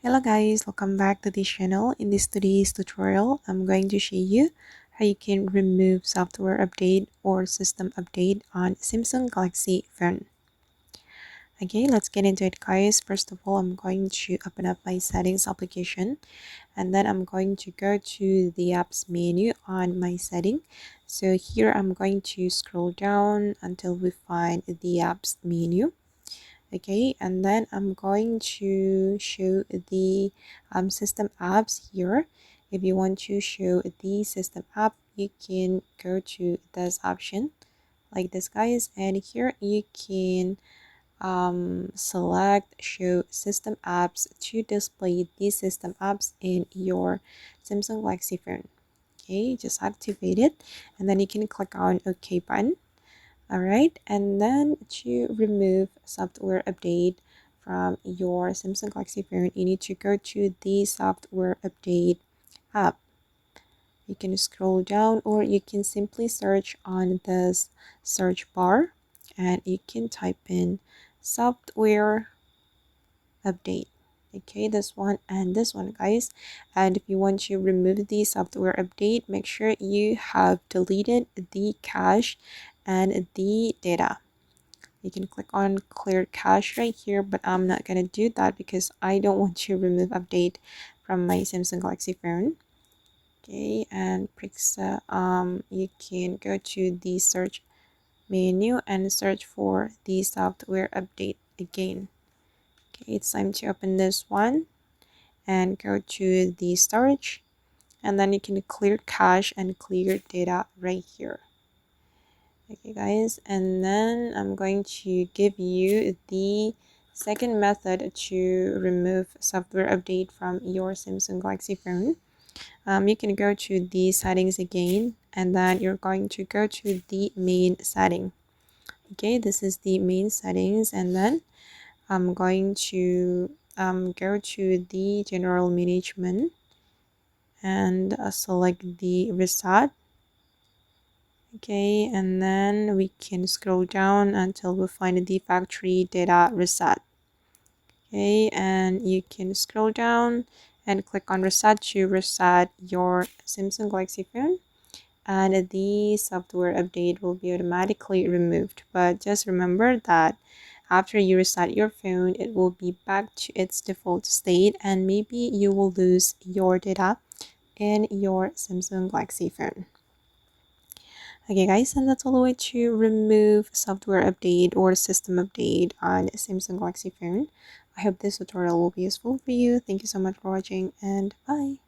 Hello guys, welcome back to this channel. In this today's tutorial, I'm going to show you how you can remove software update or system update on Samsung Galaxy phone. Okay, let's get into it guys. First of all, I'm going to open up my settings application and then I'm going to go to the apps menu on my setting. So here I'm going to scroll down until we find the apps menu. Okay, and then I'm going to show the system apps here. If you want to show the system app, you can go to this option like this guys, and here you can select show system apps to display the system apps in your Samsung Galaxy phone. Okay, just activate it and then you can click on OK button. Alright, and then to remove software update from your Samsung Galaxy phone, you need to go to the software update app. You can scroll down or you can simply search on this search bar and you can type in software update. Okay, this one and this one guys. And if you want to remove the software update, make sure you have deleted the cache and the data. You can click on clear cache right here, but I'm not gonna do that because I don't want to remove update from my Samsung Galaxy phone. Okay, and you can go to the search menu and search for the software update again. Okay, it's time to open this one and go to the storage, and then you can clear cache and clear data right here. Okay guys, and then I'm going to give you the second method to remove software update from your Samsung Galaxy phone. You can go to the settings again and then you're going to go to the main setting. Okay, this is the main settings, and then I'm going to go to the general management and select the reset. Okay, and then we can scroll down until we find the factory data reset. Okay, and you can scroll down and click on reset to reset your Samsung Galaxy phone, and the software update will be automatically removed. But just remember that after you reset your phone, it will be back to its default state and maybe you will lose your data in your Samsung Galaxy phone. Okay guys, and that's all the way to remove software update or system update on Samsung Galaxy phone. I hope this tutorial will be useful for you. Thank you so much for watching and bye.